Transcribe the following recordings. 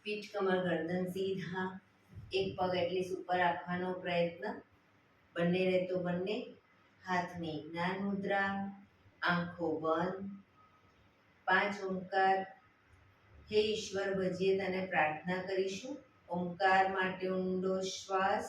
પીઠ કમર ગરદન સીધા, એક પગ એટલી ઉપર રાખવાનો પ્રયત્ન, બંને રહેતો બંને. હાથની જ્ઞાન મુદ્રા, આંખો બંધ. 5 ઓમકાર. હે ઈશ્વર ભજીએ તને પ્રાર્થના કરીશું. ઓમકાર માટે ઊંડો શ્વાસ.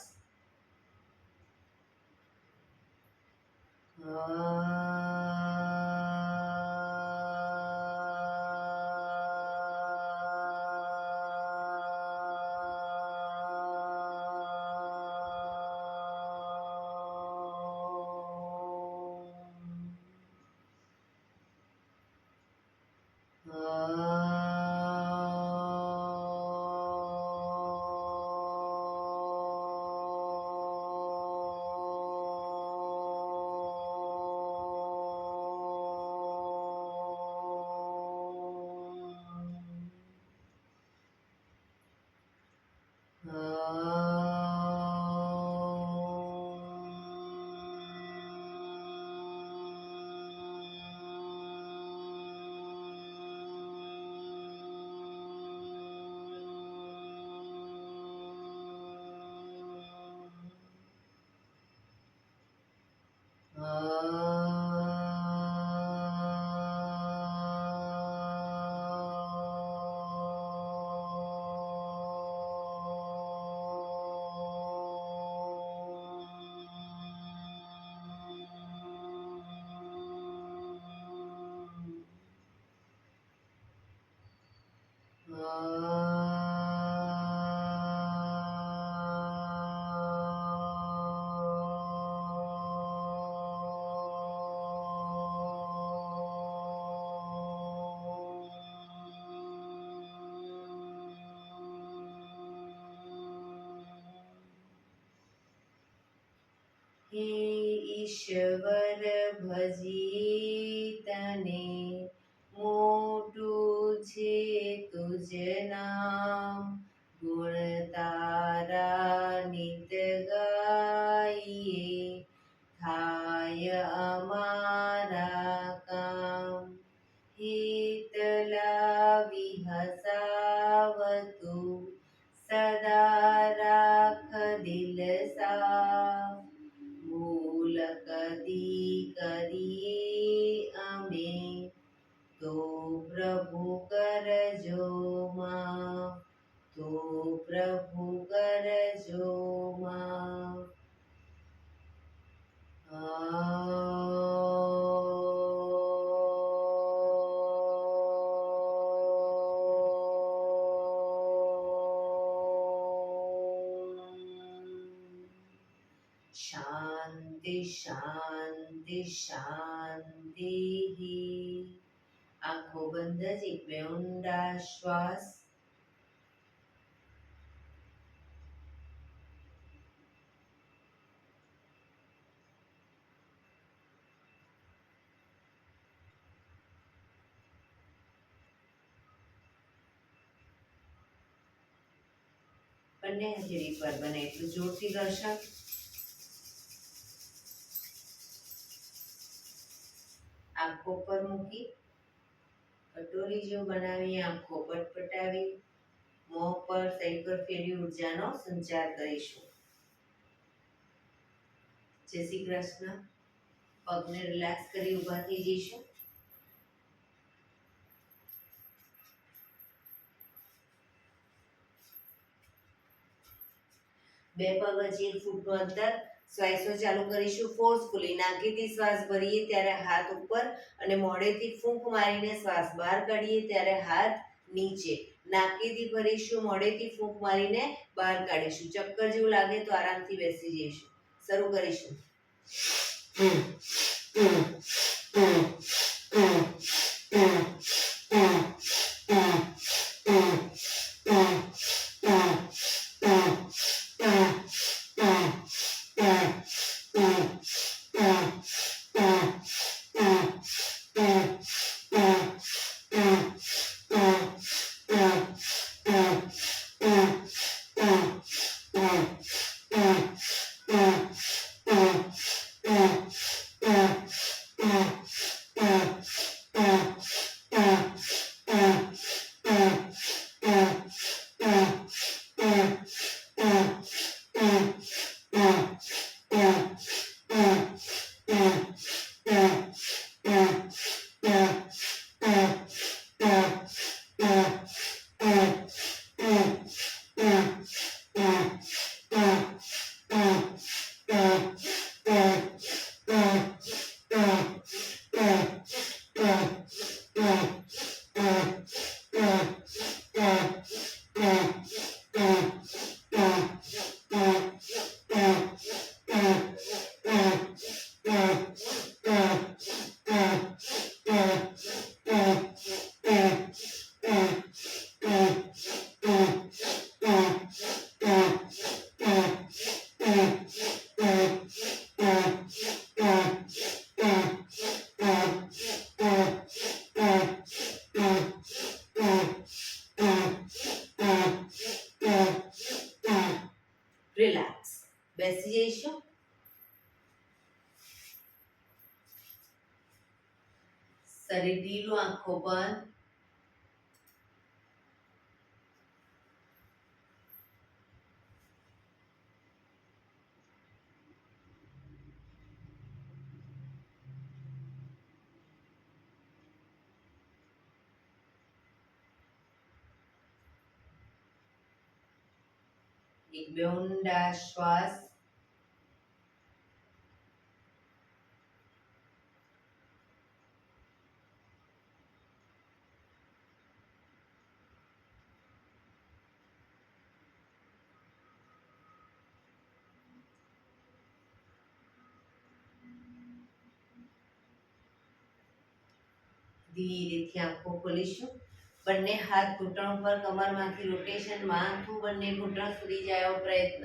હે ઈશ્વર ભજી તને, મોટું છે તુજ નામ. ગુણ તારા નિત ગાઈએ, થાય અમારા કામ. હિતલા વિહસાવતું, સદા રાખ દિલ સાફ. ભૂલ કદી કરીએ અમે, તો પ્રભુ કરજો માફ. તો પ્રભુ કરજો માફ. શાંતિ શાંતિ શાંતિ. આંખો બંધ જ એક બે ઊંડા શ્વાસ. બંને હથેળી પર બને એટલું જોરથી ઘર્ષણ. આંખો પર મૂકી કટોરી જેવું બનાવી આંખો પટપટાવી મોં પર સાઈડ પર ફેરવી ઉર્જાનો સંચાર કરીશું. જય શ્રી કૃષ્ણ. પગને રિલેક્સ કરી ઊભા થઈ જઈશું. બે પગ વચ્ચે 1 ફૂટનું અંતર. શ્વાસો ચાલુ કરીશું ફોર્સફુલી. નાકેથી શ્વાસ ભરીએ ત્યારે હાથ ઉપર અને મોઢેથી ફૂંક મારીને શ્વાસ બહાર કાઢીએ ત્યારે હાથ નીચે. નાકેથી ભરીશું, મોઢેથી ફૂંક મારીને બહાર કાઢીશું. ચક્કર જેવું લાગે તો આરામથી બેસી જઈશું. શરૂ કરીશું. શરીર ઢીલું, આંખો બંધ. એક બે ઊંડા શ્વાસ. ધીરેથી આંખો ખોલીશું. બંને હાથ ઘૂંટણ ઉપર, કમરમાંથી રોટેશન, માથું બંને ઘૂંટણ સુધી જાય એવો પ્રયત્ન.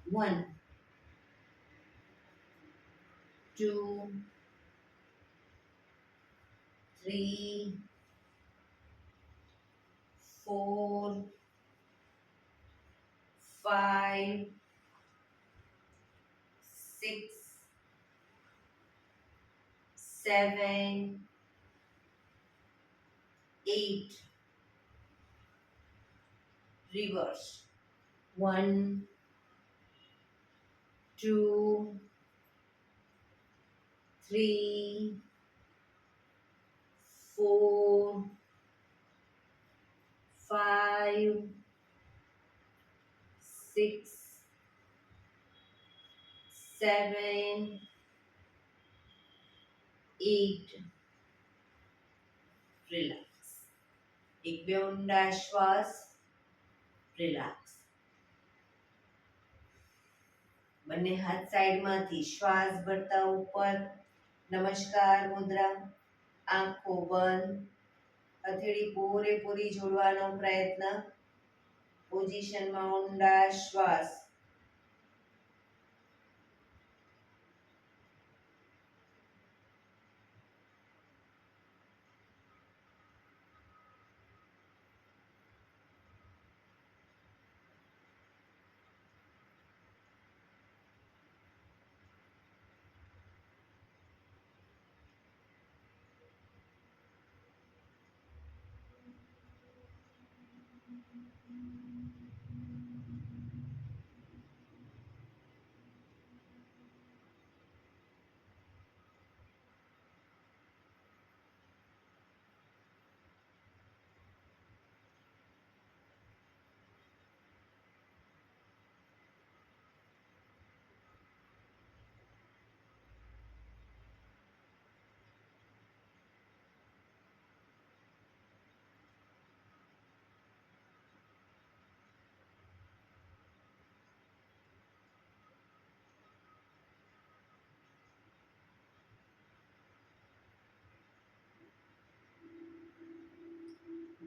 1 2 3 4 5 6 7 8. Reverse. 1 2 3 4 5 6 7 8. રિલેક્સ. એક બે ઊંડા શ્વાસ. રિલેક્સ. બંને હાથ સાઈડમાંથી શ્વાસ ભરતા ઉપર. નમસ્કાર મુદ્રા. આંખો બંધ. હથેળી પૂરેપૂરી જોડવાનો પ્રયત્ન. પોઝિશનમાં ઊંડા શ્વાસ.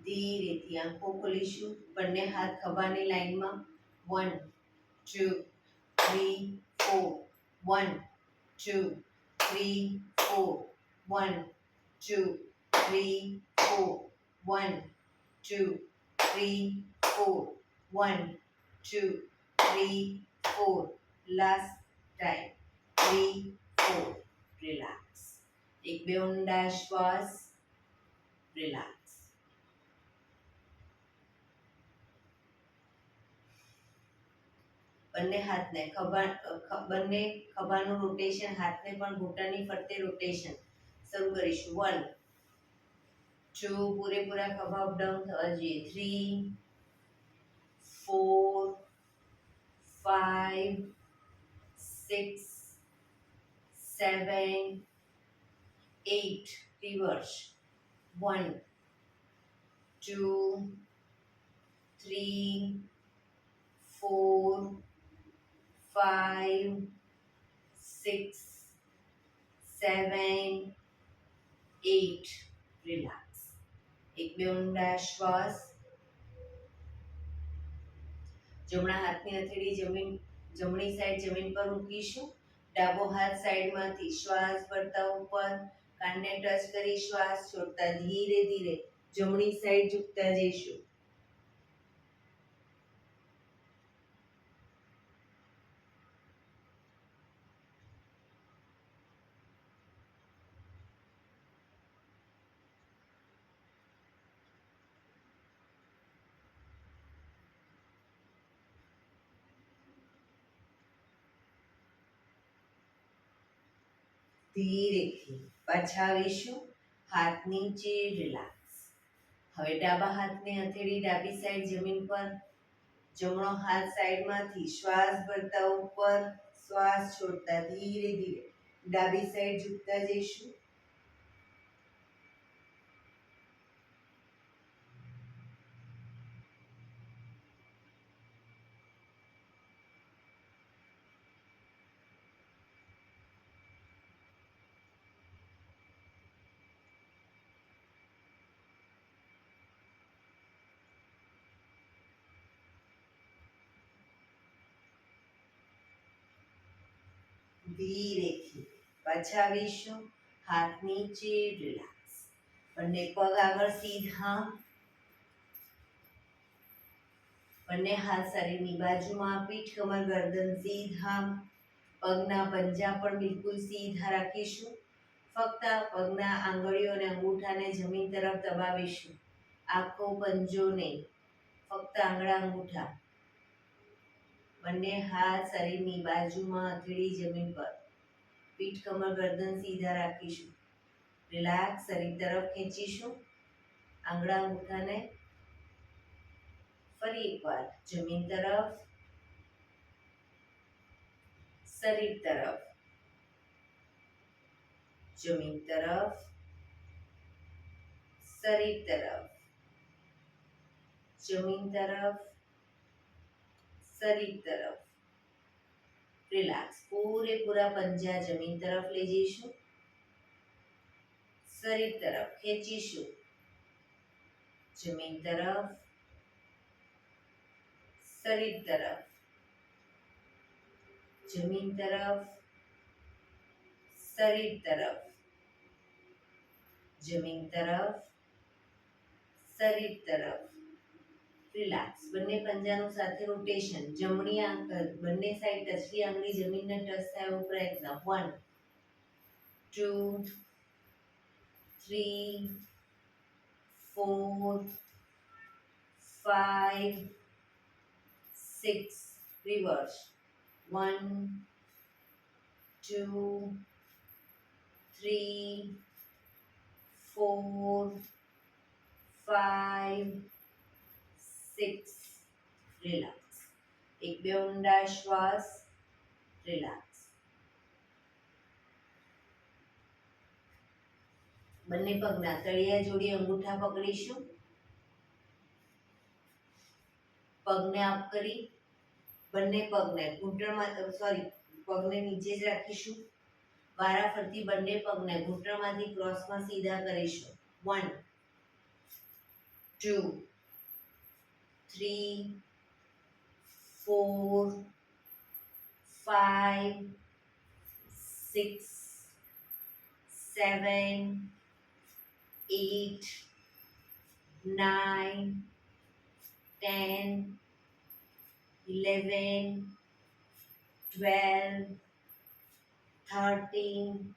ધીરેથી આંખો ખોલીશું. બંને હાથ ખભાની લાઈનમાં. 1 2 3 4 1 2 3 4 1 2 3 4 1 2 3 4 1 2 3 4. Last time. 3 4. રિલેક્સ. એક બે ઊંડા શ્વાસ. રિલેક્સ. બંને હાથને બંને ખભાનું રોટેશન, હાથને પણ ઘૂંટણની ફરતે રોટેશન શરૂ કરીશું. 1 2 પૂરેપૂરા ખભા અપડાઉન થવા જોઈએ. 3 4 5 6 7 8. રિવર્સ. 1 2 3 4 5 6 7 8. રિલેક્સ. એક બે ઊંડા શ્વાસ. જમણા હાથની હથેળી જમણી સાઈડ જમીન પર મૂકીશું. ડાબો હાથ સાઈડમાંથી શ્વાસ ભરતા ઉપર, કાનને ટચ કરી શ્વાસ છોડતા ધીરે ધીરે જમણી સાઈડ ઝૂકતા જઈશું. ધીરેથી પાછા આવીશું. હાથ નીચે, રિલેક્સ. હવે ડાબા હાથને હથેળી ડાબી સાઈડ જમીન પર, જમણો હાથ સાઈડમાંથી શ્વાસ ભરતા ઉપર, શ્વાસ છોડતા ધીરે ધીરે ડાબી સાઈડ ઝૂકતા જઈશું. ધીરેથી પાછા આવીશું. હાથ નીચે, રિલેક્સ. બંને પગ આગળ સીધા, બંને હાથ શરીરની બાજુમાં, પીઠ કમર ગરદન સીધા, પગના પંજા પણ બિલકુલ સીધા રાખીશું. ફક્ત પગના આંગળીઓ અને અંગૂઠાને જમીન તરફ દબાવીશું. આખો પંજો નહીં, ફક્ત આંગળા અંગૂઠા. બંને હાથ શરીરની બાજુમાં, હથેળી જમીન પર, પીઠ કમર ગરદન સીધા રાખીશું. રિલેક્સ. શરીર તરફ ખેંચીશું. આંગળા અંગૂઠાને ફરી એકવાર જમીન તરફ, શરીર તરફ, જમીન તરફ, શરીર તરફ, જમીન તરફ, શરીર તરફ. રિલેક્સ. પૂરેપૂરા પંજા જમીન તરફ લઈ જઈશું. શરીર તરફ ખેંચીશું. જમીન તરફ, શરીર તરફ, જમીન તરફ, શરીર તરફ, જમીન તરફ, શરીર તરફ. રિલેક્સ. બંને પંજાનું સાથે રોટેશન. જમણી આંગળ બંને સાઈડ ટચલી આંગળી જમીનને ટચ થાય એવો પ્રયત્ન. 1 2 3 4 5 6. રિવર્સ. 1 2 3 4 5 6. રિલેક્સ. એક બે ઊંડા શ્વાસ. રિલેક્સ. બંને પગના તળિયા જોડી અંગૂઠા પકડીશું. પગને અપ કરી બંને પગને ઘૂંટણમાં પગને નીચે જ રાખીશું. વારાફરતી બંને પગને ઘૂંટણમાંથી ક્રોસમાં સીધા કરીશું. 1 2 3 4 5 6 7 8 9 10 11 12 13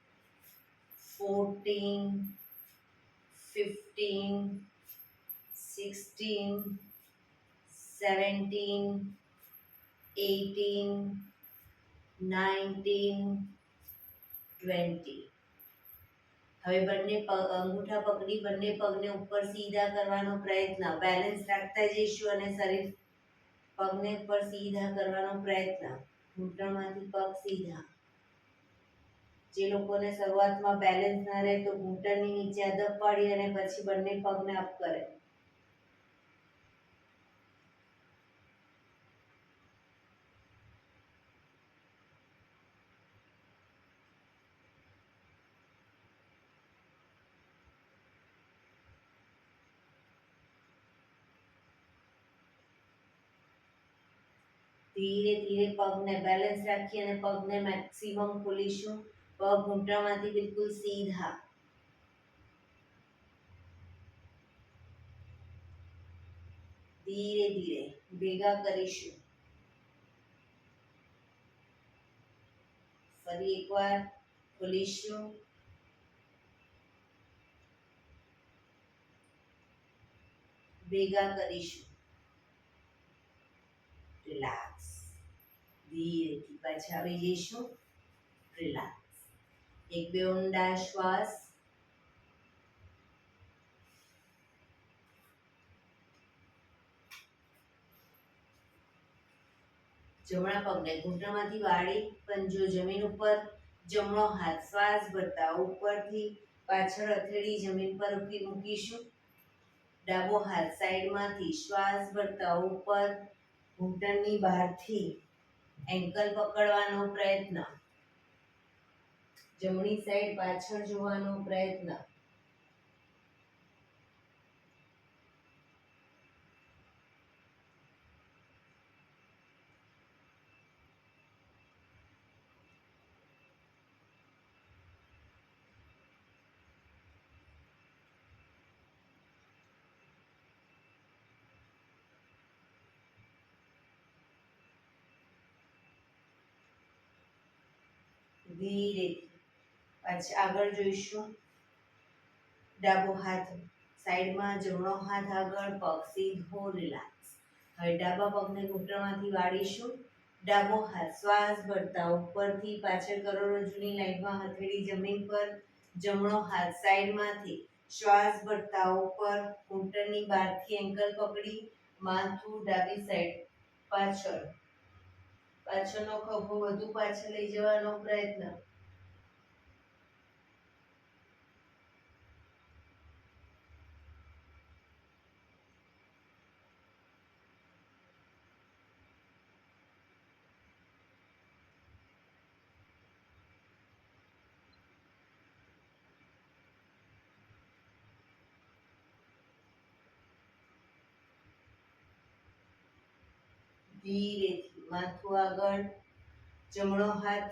14 15 16 17 18 19 20. હવે બંને અંગૂઠા પકડી બંને પગને ઉપર સીધા કરવાનો પ્રયત્ન. બેલેન્સ રાખતા જઈશું અને શરીર પગને ઉપર સીધા કરવાનો પ્રયત્ન. ઘૂંટણમાંથી પગ સીધા. જે લોકોને શરૂઆતમાં બેલેન્સ ના રહે તો ઘૂંટણની નીચે અદબ પાડી અને પછી બંને પગને અપ કરે. ધીરે ધીરે પગને બેલેન્સ રાખી અને પગને મેક્સિમમ ખોલીશું. પગ ઘૂંટણમાંથી બિલકુલ સીધા. ધીરે ધીરે ભેગા કરીશું. ફરી એકવાર ખોલીશું. ભેગા કરીશું. રિલેક્સ. ધીરેથી પાછા આવી જઈશું. રિલેક્સ. એક બે ઊંડા શ્વાસ. જમણા પગને ઘૂંટણમાંથી વાળી પંજો જમીન ઉપર. જમણો હાથ શ્વાસ ભરતા ઉપરથી પાછળ હથેળી જમીન પર મૂકીશું. ડાબો હાથ સાઈડમાંથી શ્વાસ ભરતા ઉપર ઘૂંટણની બહારથી એન્કલ પકડવાનો પ્રયત્ન. જમણી સાઈડ પાછળ જોવાનો પ્રયત્ન. ધીરેથી પાછા આગળ જોઈશું. ડાબો હાથ સાઈડમાં, જમણો હાથ આગળ, પગ સીધો, રિલેક્સ. હવે ડાબા પગને ઘૂંટણમાંથી વાળીશું. ડાબો હાથ શ્વાસ ભરતા ઉપરથી પાછળ કરોડરજ્જુની લાઈનમાં હથેળી જમીન પર. જમણો હાથ સાઈડમાંથી શ્વાસ ભરતા ઉપર ઘૂંટણની બહારથી એન્કલ પકડી માથું ડાબી સાઈડ પાછળ. પાછળનો ખભો વધુ પાછળ લઈ જવાનો પ્રયત્ન. ધીરેથી માથું આગળ. જમણો હાથ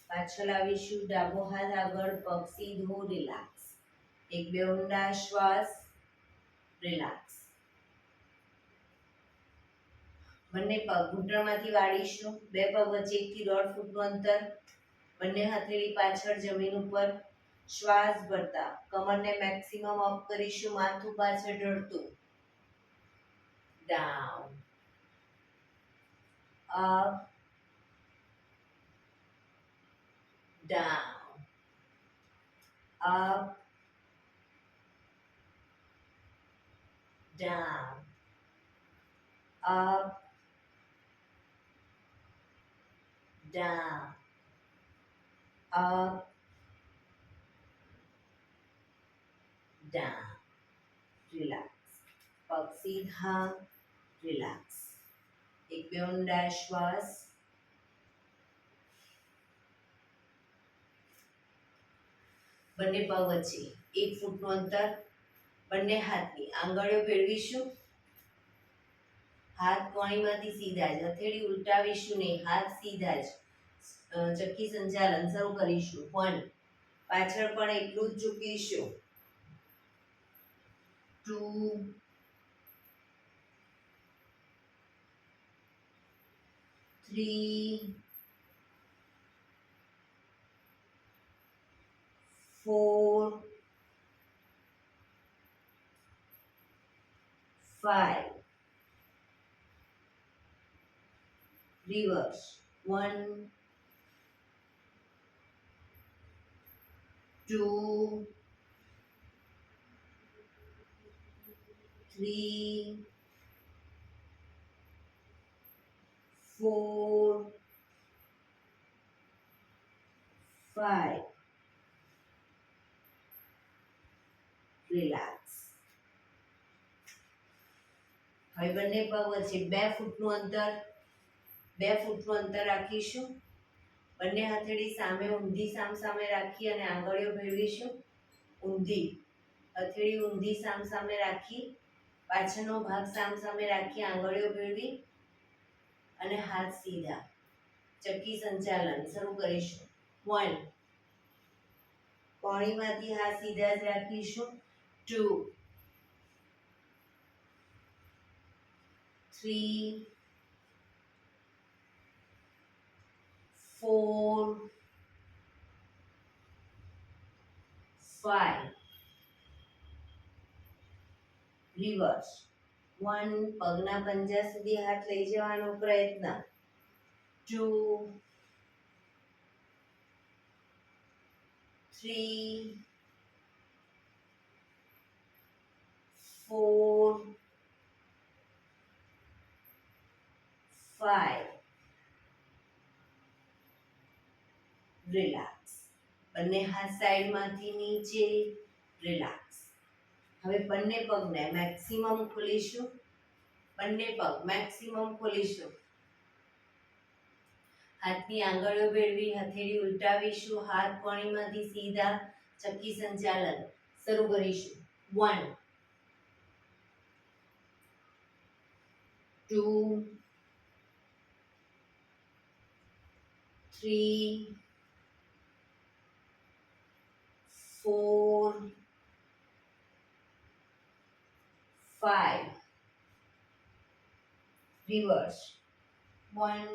પાછળ આવીશું. ડાબો હાથ આગળ, પગ સીધો, રિલેક્સ. એક બે ઊંડા શ્વાસ. રિલેક્સ. બંને પગ ઘૂંટણમાંથી વાળીશું. બે પગ વચ્ચે 1 થી 1.5 ફૂટનું અંતર. બંને હથેળી પાછળ જમીન ઉપર. શ્વાસ ભરતા કમરને મેક્સિમમ અપ કરીશું. માથું પાછળ ઢળતું. Down. Up. Down. Up. Down. Up. down, up, down. Relax. પગ સીધા. રિલેક્સ. એક બે ઊંડા શ્વાસ. બંને પગ વચ્ચે 1 ફૂટનું અંતર. બંને હાથની આંગળીઓ ભેળવીશું. હાથ કોણીમાંથી સીધા જ. હથેળી ઉલટાવીશું નહીં, હાથ સીધા જ. ચક્કી સંચાલન શરૂ કરીશું. 1. પાછળ પણ એટલું જ ઝૂકીશું. 2. 3. 4. 5. Reverse. 1, 2, 3, 4, 5. રિલેક્સ. હવે બંને પગ વચ્ચે 2 ફૂટનું અંતર. 2 ફૂટનું અંતર રાખીશું. બંને હથેળી સામે ઊંધી સામે રાખી અને આંગળીઓ ભેળવીશું. ઊંધી હથેળી ઊંધી સામે રાખી, પાછળનો ભાગ સામે રાખી આંગળીઓ ભેળવી અને હાથ સીધા. ચક્કી સંચાલન શરૂ કરીશું. 1. કોણીમાંથી હાથ સીધા જ રાખીશું. 2, 3, 4, 5. રિવર્સ. 1. પગના પંજા સુધી હાથ લઈ જવાનો પ્રયત્ન. 2, 3 4 5 રિલેક્સ. બંને હાથ સાઈડમાંથી નીચે રિલેક્સ. હવે બંને પગને મેક્સિમમ ખોલીશું. બંને પગ મેક્સિમમ ખોલીશું. હાથની આંગળીઓ ભેળવી હથેળી ઉલટાવીશું. હાથ કોણીમાંથી સીધા ચક્કી સંચાલન શરૂ કરીશું. 1 2 3 4 5 રિવર્સ. 1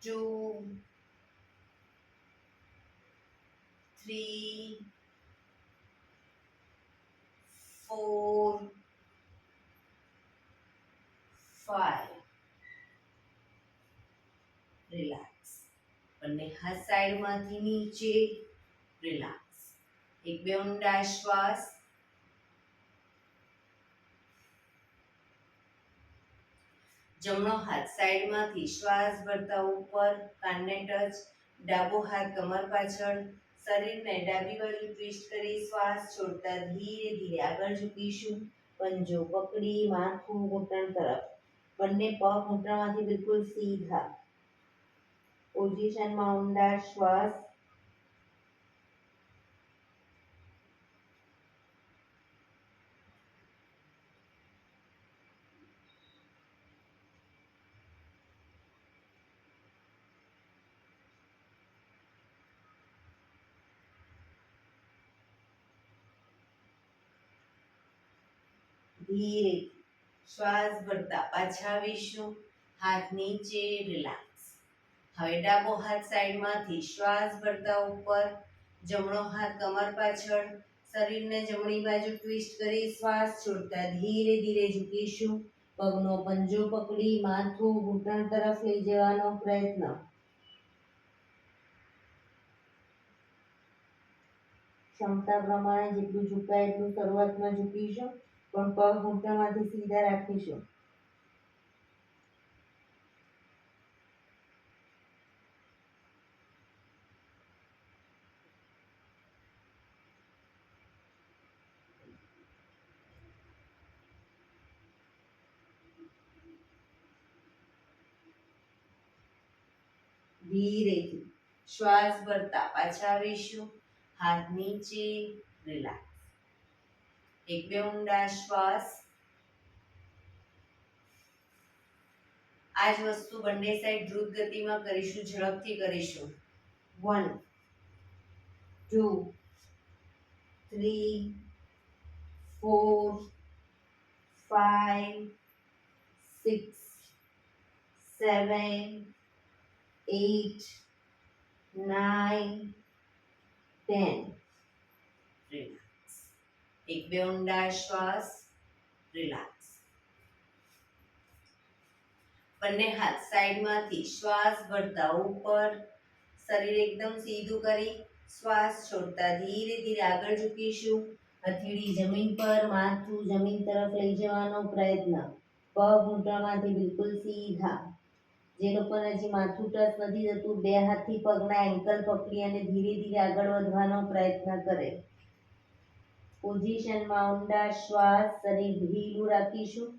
2 3 4 5 રિલેક્સ. બંને હાથ સાઈડમાંથી નીચે રિલેક્સ. એક બે ઊંડા શ્વાસ. જમણો હાથ સાઈડમાંથી શ્વાસ ભરતા ઉપર કાનને ટચ. ડાબો હાથ કમર પાછળ. શરીરને ડાબી બાજુ ટ્વિસ્ટ કરી શ્વાસ છોડતા ધીરે ધીરે આગળ ઝૂકીશું. પંજો પકડી માથું ઘૂંટણ તરફ. બંને પગ ઘૂંટણમાંથી બિલકુલ સીધા. પોઝિશનમાં ઊંડા શ્વાસ. ધીરે શ્વાસ ભરતા પાછા આવીશું. હાથ નીચે રિલેક્સ. હવે ડાબો હાથ સાઈડમાંથી શ્વાસ ભરતા ઉપર. જમણો હાથ કમર પાછળ. શરીરને જમણી બાજુ ટ્વિસ્ટ કરી શ્વાસ છોડતા ધીરે ધીરે ઝૂકીશું. પગનો પંજો પકડી માથું ઘૂંટણ તરફ લઈ જવાનો પ્રયત્ન. ક્ષમતા પ્રમાણે જેટલું ઝુકાય એટલું શરૂઆતમાં ઝૂકીશું, પણ પગ ઘૂંટણમાંથી સીધા રાખીશું. ધીરેથી શ્વાસ ભરતા પાછા આવીશું. હાથ નીચે રિલેક્સ. એક બે ઊંડા શ્વાસ. આ જ વસ્તુ બંને સાઈડ દ્રુત ગતિમાં કરીશું, ઝડપથી કરીશું. 1 2 3 4 5 6 7 8 9 10 રિલેક્સ. એક બે ઊંડા શ્વાસ. રિલેક્સ. બંને હાથ સાઈડમાંથી શ્વાસ ભરતા ઉપર. શરીર એકદમ સીધું કરી શ્વાસ છોડતા ધીરે ધીરે આગળ ઝૂકીશું. હથેળી જમીન પર, માથું જમીન તરફ લઈ જવાનો પ્રયત્ન. પગ ઘૂંટણમાંથી બિલકુલ સીધા. જે લોકોને હજી માથું ટચ નથી થતું, બે હાથથી પગના એન્કલ પકડી અને ધીરે ધીરે આગળ વધવાનો પ્રયત્ન કરે. પોઝિશનમાં ઊંડા શ્વાસ. શરીર ઢીલું રાખીશું.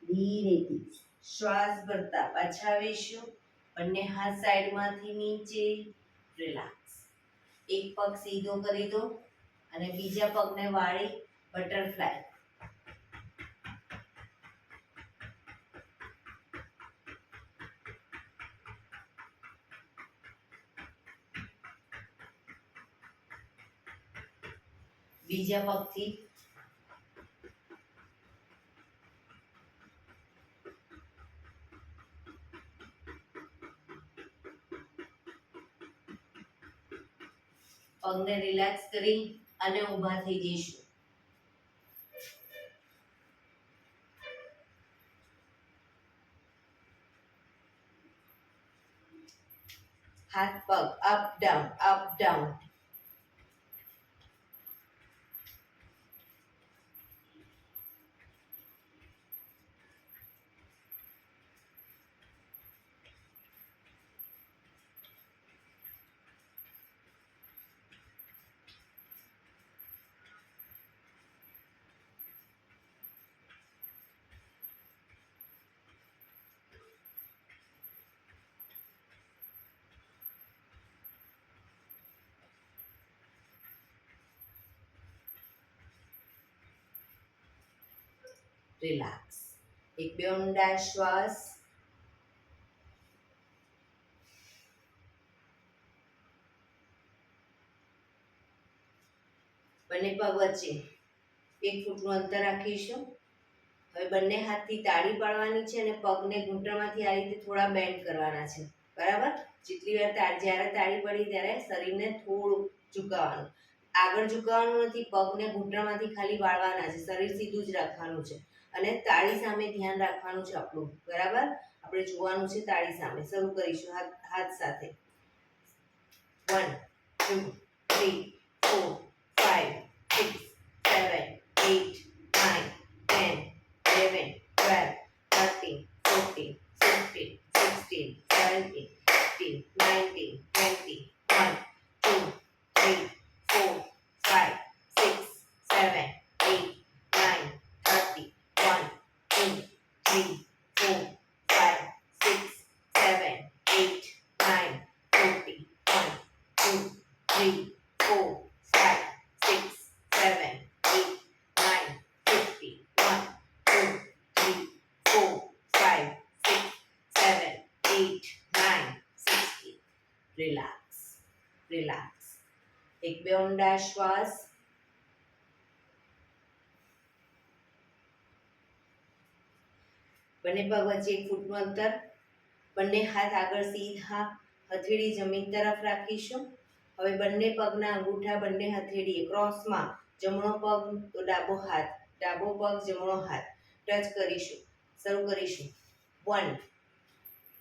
ધીરેથી શ્વાસ ભરતા પાછા આવીશું. બંને હાથ સાઈડમાંથી નીચે રિલેક્સ. એક પગ સીધો કરી દો અને બીજા પગને વાળી બટરફ્લાય. બીજા પગથી પગને રિલેક્સ કરી અને ઊભા થઈ જઈશું. હાથ પગ up down up down. Relax. એક બે ઊંડા શ્વાસ. બંને પગ વચ્ચે 1 ફૂટનું અંતર રાખીશું. હવે બંને હાથથી તાળી પાડવાની છે અને પગને ઘૂંટણમાંથી આ રીતે થોડા બેન્ડ કરવાના છે. બરાબર? જેટલી વાર જ્યારે તાળી પડી ત્યારે શરીરને થોડું ઝુકાવવાનું. આગળ ઝુકાવવાનું નથી, પગને ઘૂંટણમાંથી ખાલી વાળવાના છે. શરીર સીધું જ રાખવાનું છે અને તાળી સામે ધ્યાન રાખવાનું છે આપણું. બરાબર? આપણે જોવાનું છે તાળી સામે. શરૂ કરીશું હાથ સાથે. 1 2 3 4 5 6 7 8 9 10 11 12 13 14 15 16 17 18 19 20 1 2 3 4 5 6 7 8 9 30 1 2 3 4 5 6 7 8 9 40 1 2 3 4 5 6 7 8 9 50 1 2 3 4 5 6 7 8 9 60. Relax relax. એક બે ઊંડા શ્વાસ. બંને પગ વચ્ચે 1 ફૂટનું અંતર. બંને હાથ આગળ સીધા, હથેળી જમીન તરફ રાખીશું. હવે બંને પગના અંગૂઠા બંને હથેળીએ ક્રોસમાં, જમણો પગ તો ડાબો હાથ, ડાબો પગ જમણો હાથ ટચ કરીશું. શરૂ કરીશું. 1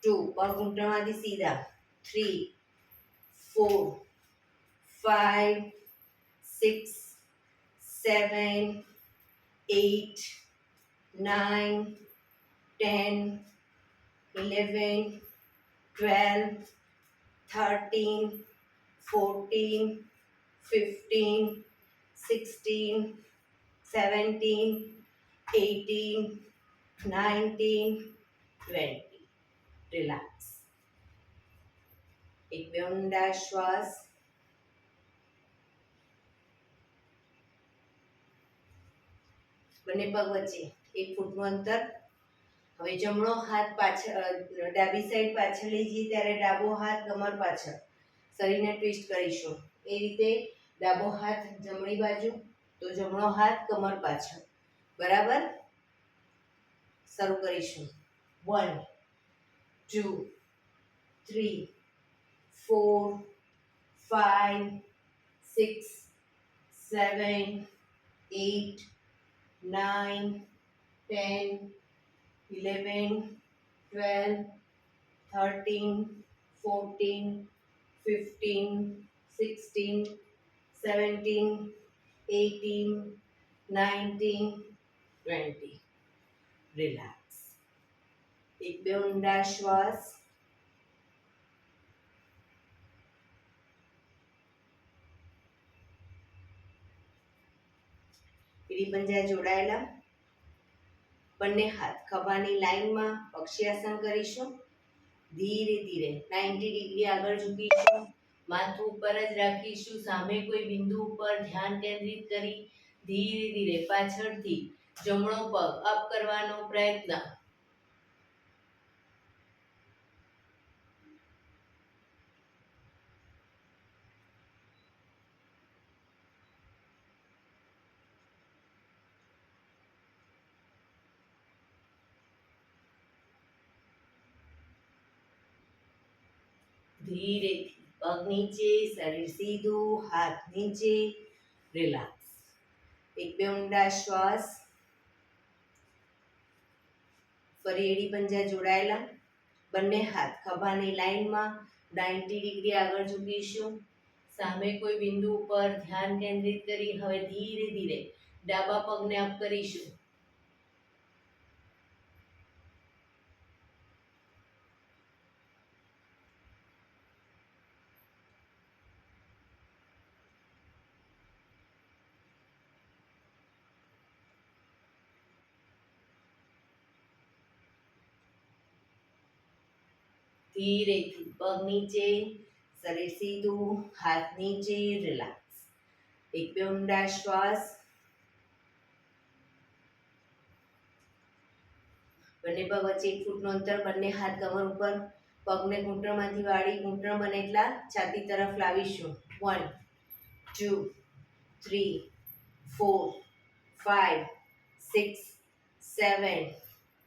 2 પગ ઘૂંટણમાંથી સીધા. 3 4 5 6 7 8 9 10 11 12 13 14 15 16 17 18 19 20. રિલેક્સ. એક બે ઊંડા શ્વાસ. બંને પગ વચ્ચે 1 ફૂટનું અંતર. હવે જમણો હાથ પાછળ, ડાબી સાઈડ પાછળ લઈ જઈએ ત્યારે ડાબો હાથ કમર પાછળ. શરીરને ટ્વિસ્ટ કરીશું. એ રીતે ડાબો હાથ જમણી બાજુ તો જમણો હાથ કમર પાછળ. બરાબર? શરૂ કરીશું. 1 2 3 4 5 6 7 8 9 10 11 12 13 14 15 16 17 18 19 20. રિલેક્સ. એક બે ઊંડા શ્વાસ. એડી પંજા જોડાયેલા. બંને હાથ ખભાની લાઈનમાં પક્ષી કરીશું. ધીરે ધીરે 90 ડિગ્રી આગળ ઝૂકીશું. માથું ઉપર જ રાખીશું. સામે કોઈ બિંદુ ઉપર ધ્યાન કેન્દ્રિત કરી ધીરે ધીરે પાછળથી જમણો પગ અપ કરવાનો પ્રયત્ન. ધીરેથી પગ નીચે, શરીર સીધું, હાથ નીચે, રિલેક્સ. એક બે ઊંડા શ્વાસ. ફરી એડી પંજા જોડાયેલા. બંને હાથ ખભાની લાઈનમાં 90 ડિગ્રી આગળ ઝૂકીશું. સામે કોઈ બિંદુ ઉપર ધ્યાન કેન્દ્રિત કરી હવે ધીરે ધીરે ડાબા પગને અપ કરીશું. ધીરેથી પગ નીચે, શરીર સીધું, હાથ નીચે, રિલેક્સ. એક બે ઊંડા શ્વાસ. બંને પગ વચ્ચે 1 ફૂટનું અંતર, બંને હાથ કમર ઉપર, પગને ઘૂંટણમાંથી વાળી ઘૂંટણ બને એટલા છાતી તરફ લાવીશું. 1 2 3 4 5 6 7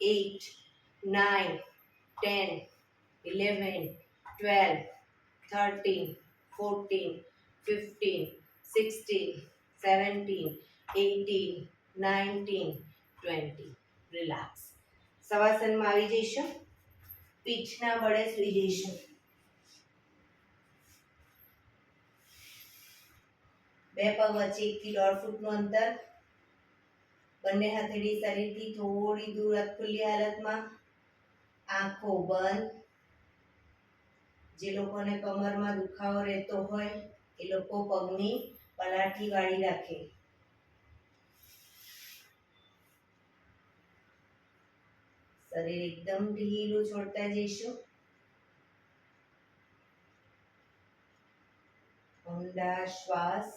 8 9 10 11 12 13 14 15 16 17 18 19 20. રિલેક્સ. શવાસનમાં આવી જઈશું. પીઠના બળે સૂઈ જઈશું. બે પગ વચ્ચે 1 થી 1.5 ફૂટનું અંતર. બંને હથેળી શરીરથી થોડી દૂર ખુલ્લી હાલતમાં. આંખો બંધ. જે લોકોને કમરમાં દુખાવો રહેતો હોય એ લોકો પગની પલાઠી વાળી રાખે. શરીર એકદમ ઢીલું છોડતા જઈશું. ઊંડા શ્વાસ.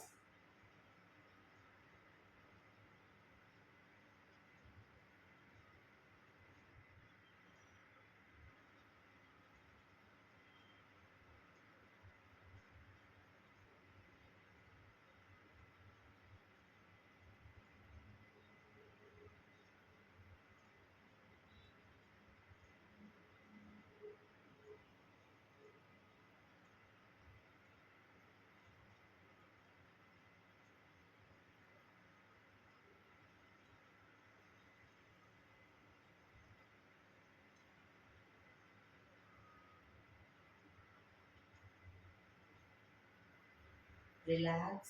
Relax,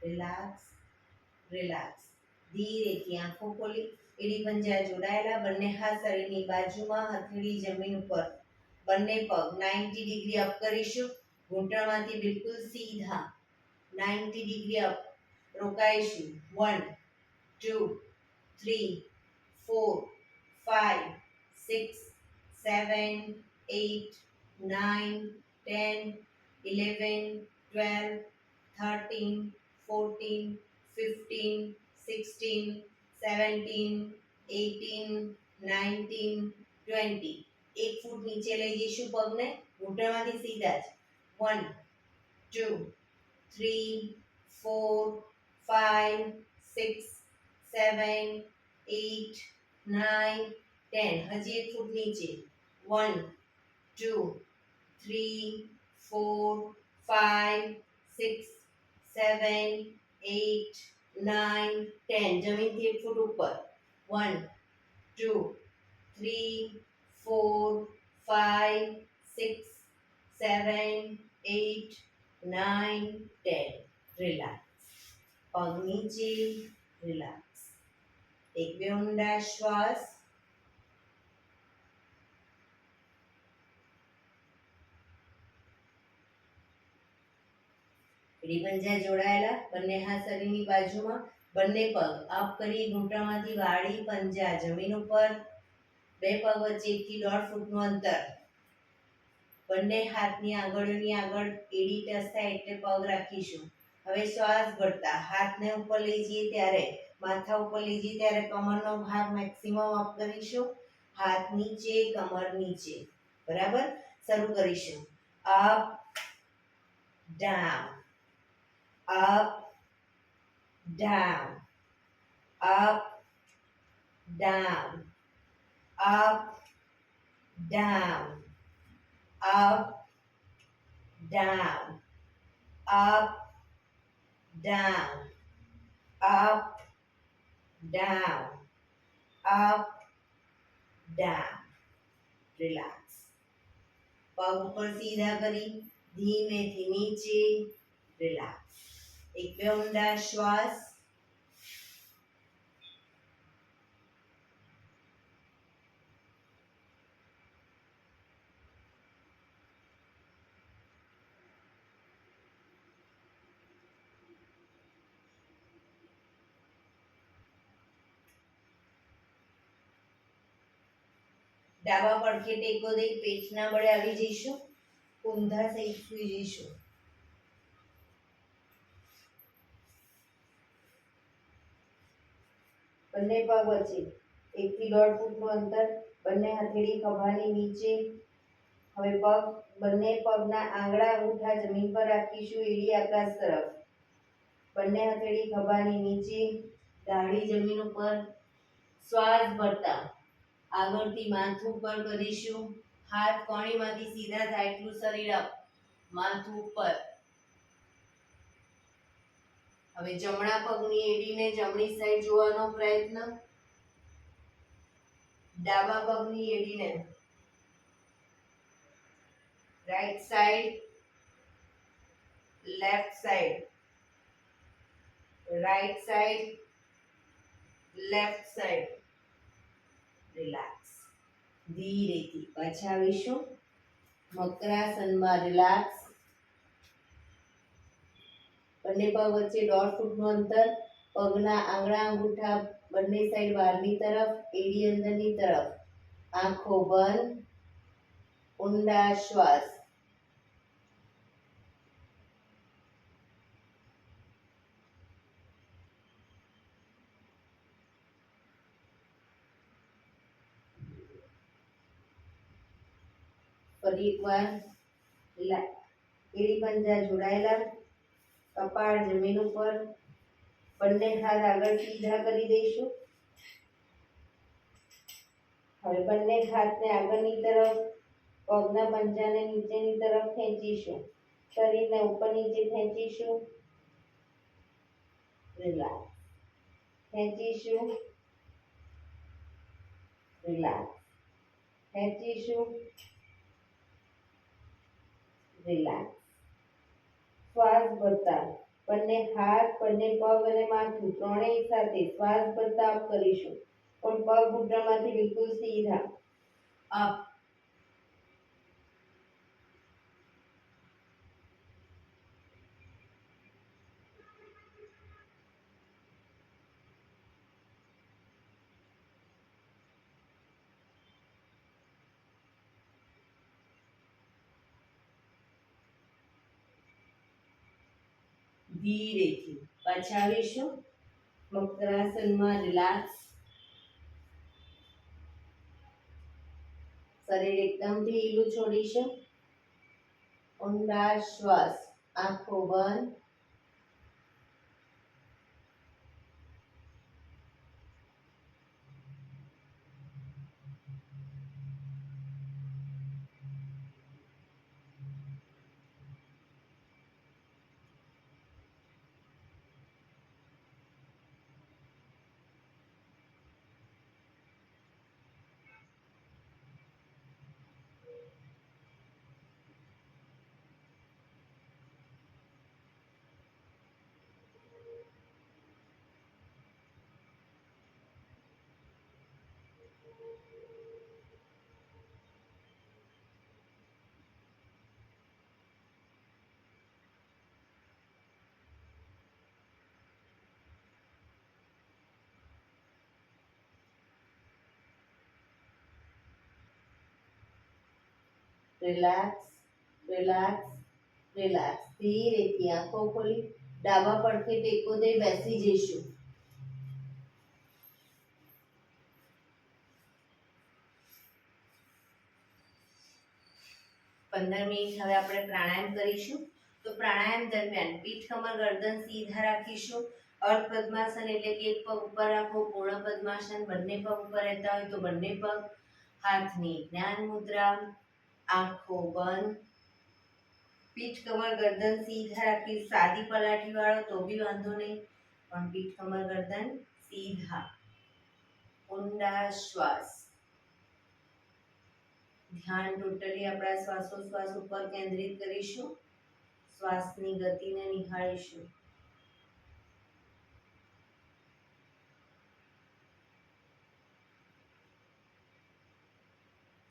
relax, relax. ધીરેથી આંખો ખોલી એડી પંજા જોડાયેલા. બંને હાથ શરીરની બાજુમાં, હથેળી જમીન ઉપર. બંને પગ 90 ડિગ્રી અપ કરીશું. ઘૂંટણમાંથી બિલકુલ સીધા 90 ડિગ્રી અપ. રોકાઈશું. 1 2 3 4 5 6 7 8 9 10 11 12 13 14 15 16 17 18 19 20. 1 ફૂટ નીચે લઈ જઈશું પગને. ઘૂંટણમાંથી સીધા જ. 1 2 3 4 5 6 7 8 9 10. હજી 1 ફૂટ નીચે. 1 2 3 4 5 6 7 8 9 10. જમીનથી 1 ફૂટ ઉપર. 1 2 3 4 5 6 7 8 9 10. રિલેક્સ. પગ નીચે, રિલેક્સ. એક બે ઊંડા શ્વાસ. એડી પંજા જોડાયેલા. બંને હાથ શરીરની બાજુમાં. બંને પગ અપ કરી ઘૂંટણમાંથી વાળી પંજા જમીન ઉપર. બે પગ વચ્ચે 1 થી 1.5 ફૂટનું અંતર. બંને હાથની આંગળીઓની આગળ એડી ટચ થાય એટલે પગ રાખીશું. હવે શ્વાસ ભરતા હાથને ઉપર લઈ જઈએ ત્યારે, માથા ઉપર લઈ જઈએ ત્યારે કમરનો ભાગ મેક્સિમમ અપ કરીશું. હાથ નીચે, કમર નીચે. બરાબર. શરૂ કરીશું. Up down, up down, up down, up down, up down, up, down, up, down, up, down. Relax. પગ ઉપર સીધા કરી ધીમેથી નીચે. રિલેક્સ. એક બે ઊંડા શ્વાસ. ડાબા પડખે ટેકો દઈ પેટના બળે આવી જઈશું. ઊંધા સહિત સૂઈ જઈશું. બંને પગ વચ્ચે 1 થી 1.5 ફૂટનું અંતર. બંને હથેળી ખભાની નીચે. હવે બંને પગના આંગળા અંગૂઠા જમીન પર રાખીશું, એડી આકાશ તરફ. બંને હથેળી ખભાની નીચે, દાઢી જમીન ઉપર. શ્વાસ ભરતા આગળથી માથું ઉપર કરીશું. હાથ કોણીમાંથી સીધા થાય એટલું શરીર અપ, માથું ઉપર. હવે જમણા પગની એડીને જમણી સાઈડ જોવાનો પ્રયત્ન. ડાબા પગની એડીને right side, left side, right side, left side. Relax. ધીરેથી પાછા આવીશું મકરાસનમાં. રિલેક્સ. બંને પગ વચ્ચે 1.5 ફૂટનું અંતર. પગના આંગળા અંગૂઠા બંને સાઈડ બહારની તરફ, એડી અંદરની તરફ. આંખો બંધ. ઊંડા શ્વાસ. ફરી એકવાર. એડી પંજા જોડાયેલા. કપાળ જમીન ઉપર. બંને હાથ આગળ સીધા કરી દઈશું. હવે બંને હાથને આગળની તરફ, પગના પંજાને નીચેની તરફ ખેંચીશું. શરીરને ઉપર નીચે ખેંચીશું. રિલેક્સ. ખેંચીશું. રિલેક્સ. ખેંચીશું. રિલેક્સ. શ્વાસ ભરતા બંને હાથ, બંને પગ અને માથું ત્રણેય સાથે શ્વાસ ભરતા અપ કરીશું. પણ પગ ઘૂંટણમાંથી બિલકુલ સીધા અપ. ધીરેથી પાછા આવીશું મકરાસનમાં. રિલેક્સ. શરીર એકદમ ઢીલું છોડીશું. ઊંડા શ્વાસ. આંખો બંધ. રિલેક્સ. રિલેક્સ. રિલેક્સ. ધીરેથી આંખો ખોલી ડાબા પડખે ટેકો દઈ બેસી જઈશું. 15 મિનિટ હવે આપણે પ્રાણાયામ કરીશું. તો પ્રાણાયામ દરમિયાન પીઠ, કમર, ગરદન સીધા રાખીશું. અર્ધ પદ્માસન એટલે કે એક પગ ઉપર રાખો. પૂર્ણ પદ્માસન બંને પગ ઉપર રહેતા હોય તો બંને પગ. હાથની જ્ઞાન મુદ્રા. આંખો બંધ. પીઠ કમર ગરદન સીધા રાખી સાદી પલાઠી વાળો તો બી વાંધો નહીં, પણ પીઠ કમર ગરદન સીધા. ઊંડા શ્વાસ. ધ્યાન ટોટલી આપણા શ્વાસોશ્વાસ ઉપર કેન્દ્રિત કરીશું. શ્વાસની ગતિને નિહાળીશું.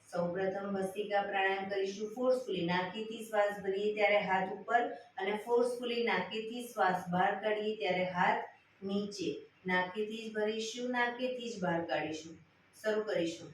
સૌપ્રથમ ભસ્ત્રિકા પ્રાણાયામ કરીશું ફોર્સફુલી. નાકીથી શ્વાસ ભરીએ ત્યારે હાથ ઉપર અને ફોર્સફુલી નાકીથી શ્વાસ બહાર કાઢીએ ત્યારે હાથ નીચે. નાકીથી જ ભરીશું, નાકીથી જ બહાર કાઢીશું. શરૂ કરીશું.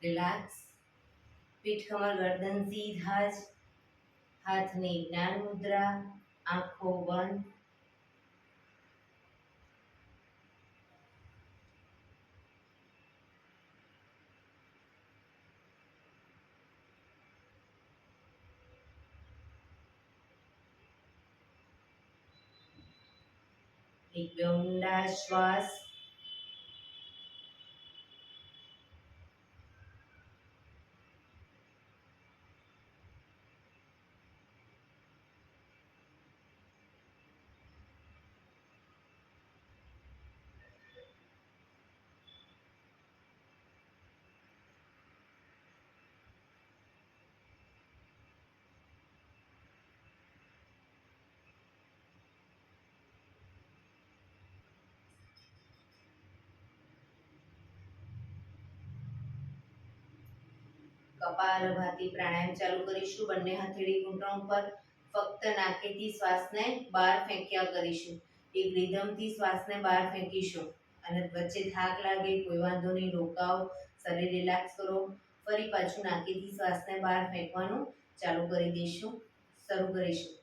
રિલેક્સ. પીઠ કમર ગરદન સીધા જ. હાથની જ્ઞાન મુદ્રા. આંખો બંધ. એક બે ઊંડા શ્વાસ. કપાલભાતિ પ્રાણાયામ ચાલુ કરીશું. બંને હથેળી ઘૂંટણ ઉપર. ફક્ત નાકેથી શ્વાસને બહાર ફેંક્યા કરીશું. એક રિધમથી શ્વાસને બહાર ફેંકીશું. અને વચ્ચે થાક લાગે કોઈ વાંધો નહીં, રોકાઓ, શરીર રિલેક્સ કરો. ફરી પાછું નાકેથી શ્વાસને બહાર ફેંકવાનું ચાલુ કરી દઈશું. શરૂ કરીશું.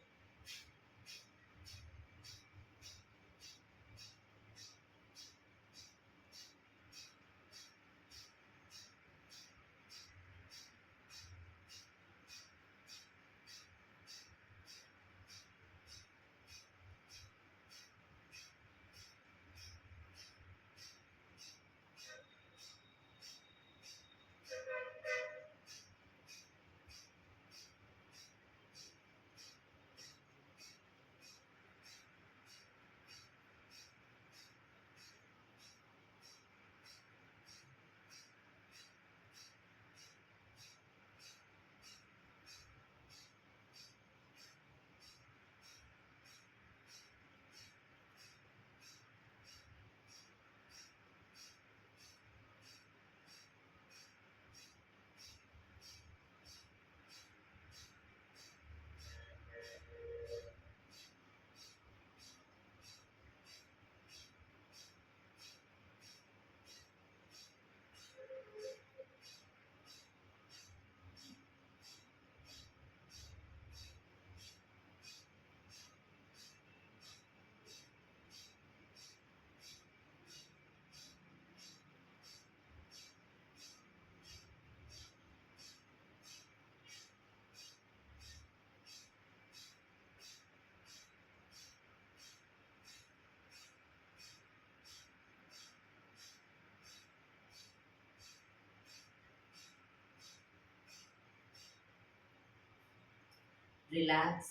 રિલેક્સ.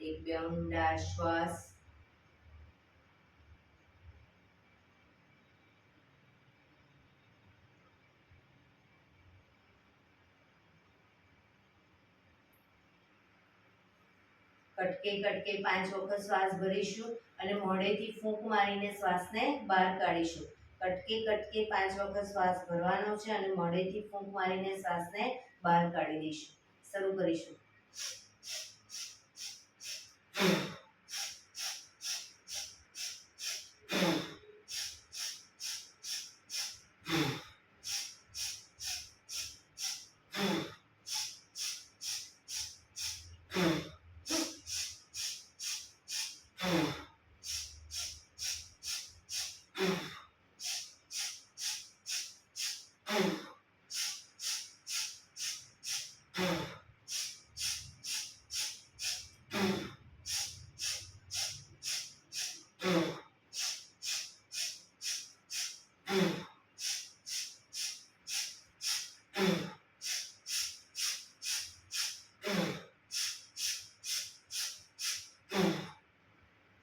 એક બે ઊંડા શ્વાસ. કટકે કટકે 5 વખત શ્વાસ ભરીશું અને મોઢેથી ફૂંક મારીને શ્વાસને બહાર કાઢીશું. કટકે કટકે 5 વખત શ્વાસ ભરવાનો છે અને મોઢેથી ફૂંક મારીને શ્વાસને બહાર કાઢી દઈશું. શરૂ કરીશું.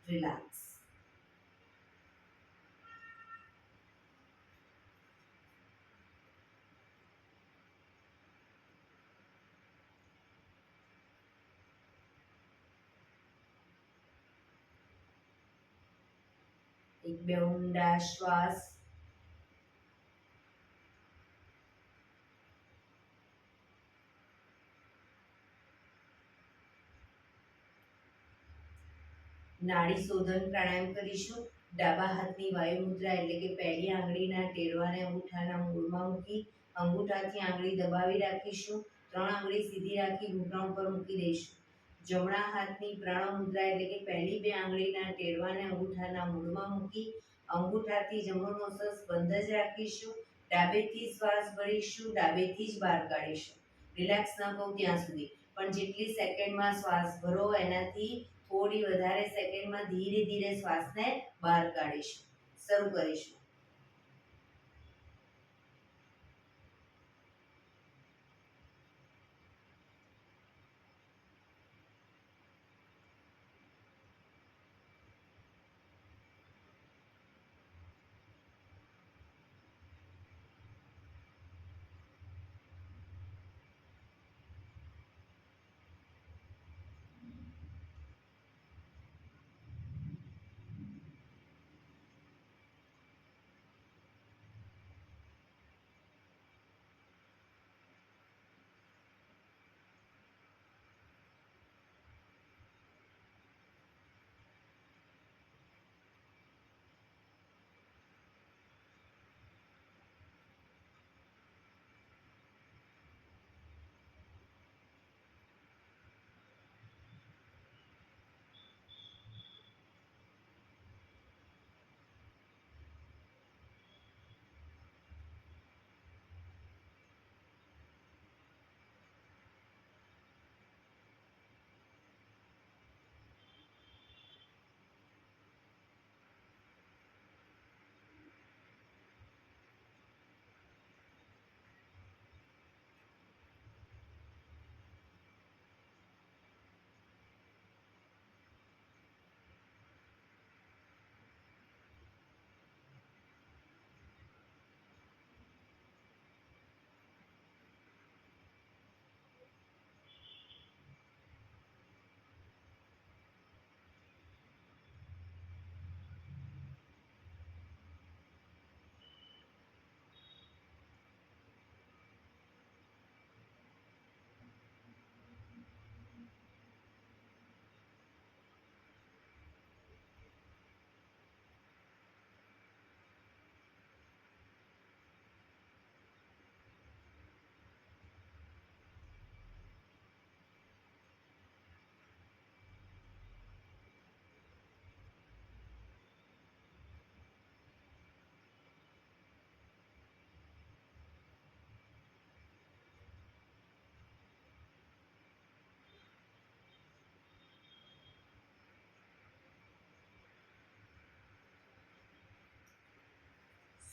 રિલેક્સ. એક બે ઊંડા શ્વાસ. નાડી શોધન પ્રાણાયામ કરીશું. ડાબા હાથની વાયુ મુદ્રા એટલે કે પહેલી આંગળીના ટેરવાને અંગૂઠાના મૂળમાં મૂકી અંગૂઠાથી આંગળી દબાવી રાખીશું. 3 આંગળી સીધી રાખી ઘૂંટણ ઉપર મૂકી દઈશું. જમણા હાથની પ્રણવ મુદ્રા એટલે કે પહેલી 2 આંગળીના ટેરવાને અંગૂઠાના મૂળમાં મૂકી અંગૂઠાથી જમણું નોસસ બંધ જ રાખીશું. ડાબેથી શ્વાસ ભરીશું, ડાબેથી જ બહાર કાઢીશું. રિલેક્સ ન કહું ત્યાં સુધી, પણ જેટલી સેકન્ડમાં શ્વાસ ભરો એનાથી થોડી વધારે સેકન્ડમાં ધીરે ધીરે શ્વાસને બહાર કાઢીશું. શરૂ કરીશું.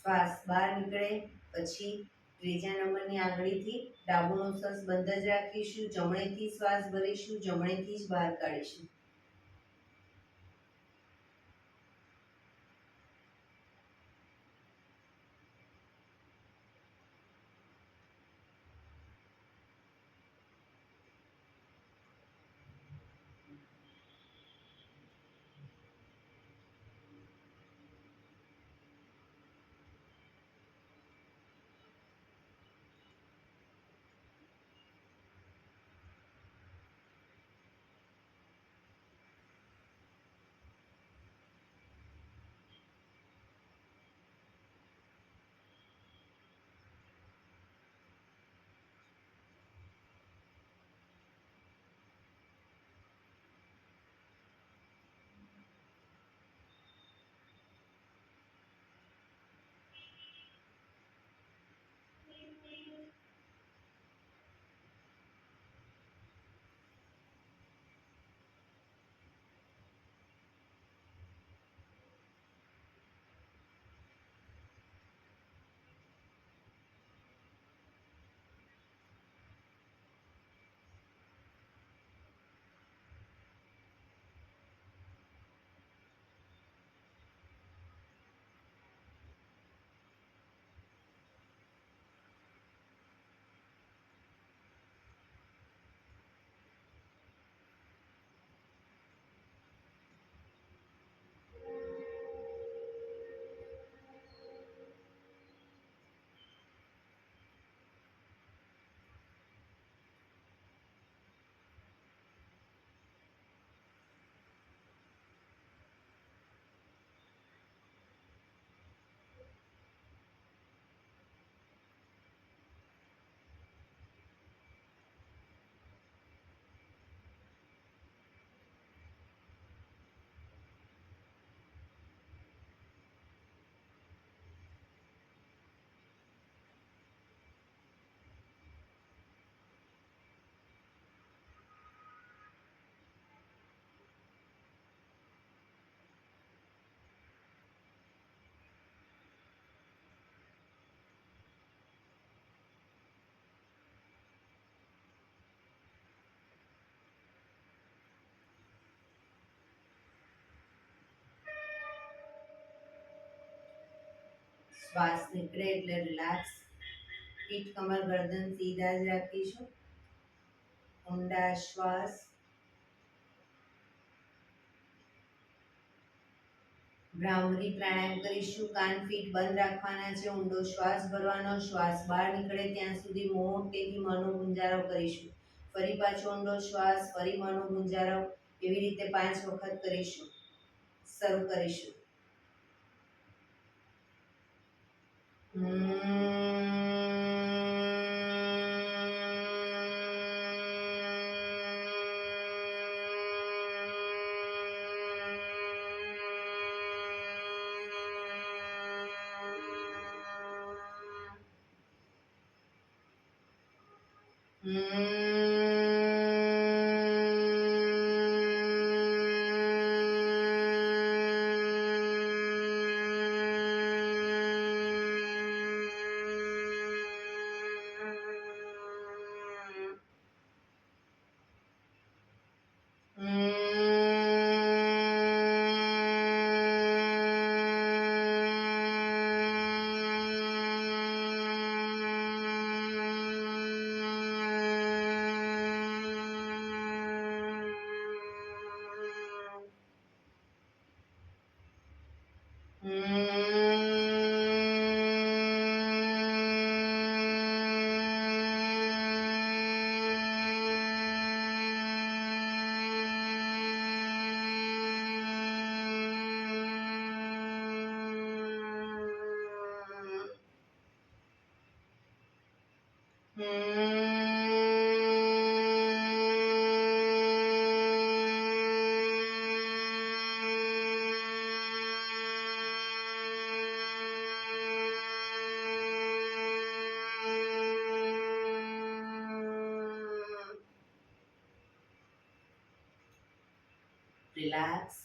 શ્વાસ બહાર નીકળે પછી ત્રીજા નંબરની આંગળીથી ડાબું નોસસ બંધ જ રાખીશું. જમણેથી શ્વાસ ભરીશું, જમણેથી જ બહાર કાઢીશું. શ્વાસ નીકળે એટલે રિલેક્સ. પીઠ કમર ગરદન સીધા જ રાખીશું. ઊંડા શ્વાસ. ભ્રામરી પ્રાણાયામ કરીશું. કાન ફીટ બંધ રાખવાના છે. ઊંડો શ્વાસ ભરવાનો. શ્વાસ બહાર નીકળે ત્યાં સુધી મોટેથી મોંનો ગુંજારો કરીશું. ફરી પાછો ઊંડો શ્વાસ, ફરી મોંનો ગુંજારો. એવી રીતે 5 વખત કરીશું. શરૂ કરીશું. રિલેક્સ.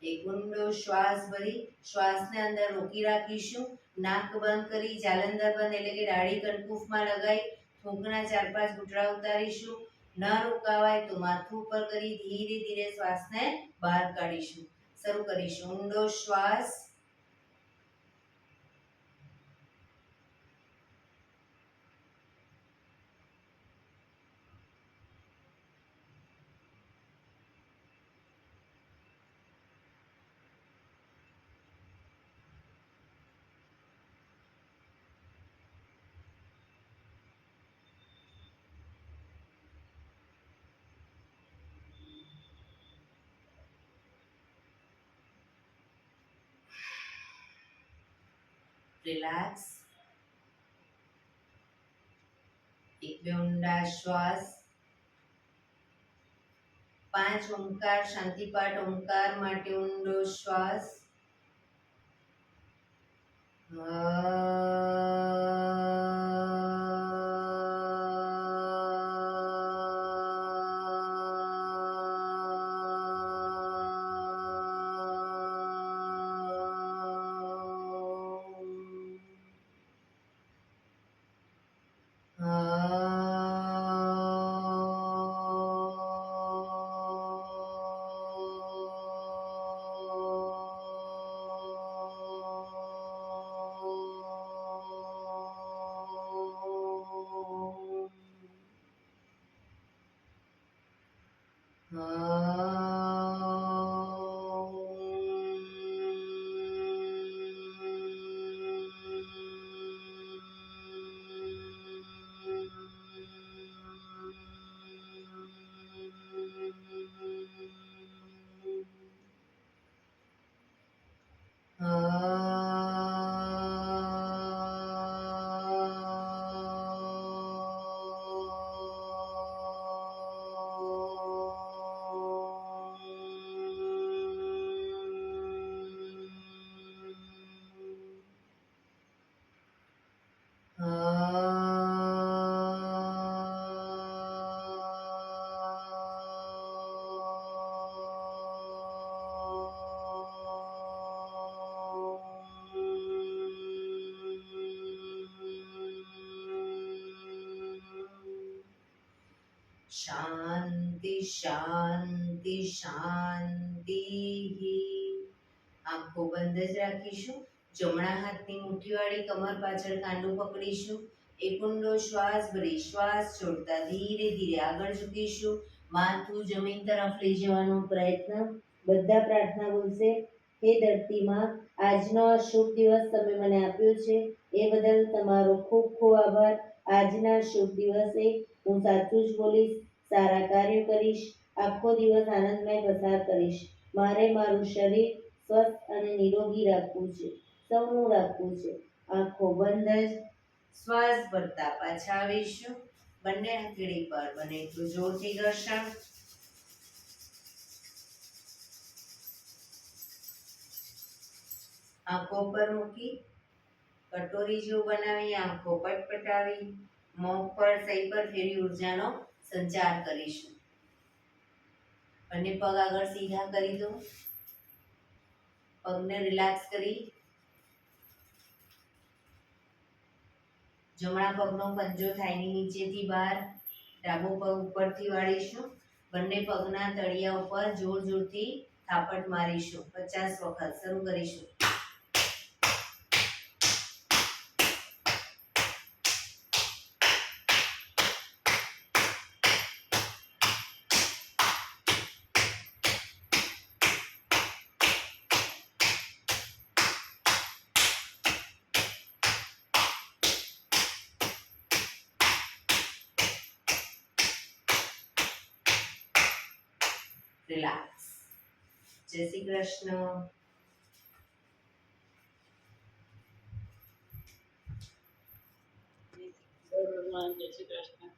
એક ઊંડો શ્વાસ ભરી શ્વાસને અંદર રોકી રાખીશું. નાક બંધ કરી જાલંધર બંધ એટલે કે દાઢી કંકુફમાં લગાઈ થૂંકના 4-5 ઘૂંટડા ઉતારીશું. ન રોકાવાય તો માથું ઉપર કરી ધીરે ધીરે શ્વાસને બહાર કાઢીશું. શરૂ કરીશું. ઊંડો શ્વાસ. રિલેક્સ. એક બે ઊંડા શ્વાસ. 5 ઓમકાર શાંતિપાઠ ઓમકાર માટે ઊંડો શ્વાસ. શાંતિ શાંતિ. શાંતિ શાંતિ. આંખો બંધ જ રાખીશું. જમણા હાથની મુઠ્ઠીવાળી કમર પાછળ કાંડું પકડીશું. એક ઊંડો શ્વાસ ભરી શ્વાસ છોડતા ધીરે ધીરે આગળ ઝૂકીશું. માથું જમીન તરફ લઈ જવાનો પ્રયત્ન. બધા પ્રાર્થના બોલશે. હે ધરતીમાં, આજનો આ શુભ દિવસ તમે મને આપ્યો છે એ બદલ તમારો ખૂબ ખૂબ આભાર. આજના શુભ દિવસે હું સાચું જ બોલીશ, સારા કાર્યો કરીશ, આખો દિવસ આનંદમય પસાર કરીશ. મારે મારું શરીર સ્વસ્થ અને નિરોગી રાખવું છે, સૌનું રાખવું છે. આંખો બંધ જ શ્વાસ ભરતા પાછા આવીશું. બંને હથેળી પર બને એટલું જોરથી ઘર્ષણ. આંખો પર મૂકી કટોરી જેવું બનાવી આંખો પટપટાવી મોં પર સહી પર ફેરી ઉર્જાનો સંચાર કરીશું. બંને પગ આગળ સીધા કરી દો. પગને રિલેક્સ કરી જમણા પગનો પંજો થાયની નીચેથી બહાર, ડાબો પગ ઉપરથી વાળીશું. બંને પગના તળિયા ઉપર જોર જોરથી થાપટ મારીશું. 50 વખત શરૂ કરીશું. રિલેક્સ. જય શ્રી કૃષ્ણ. ભગવાન જય શ્રી કૃષ્ણ.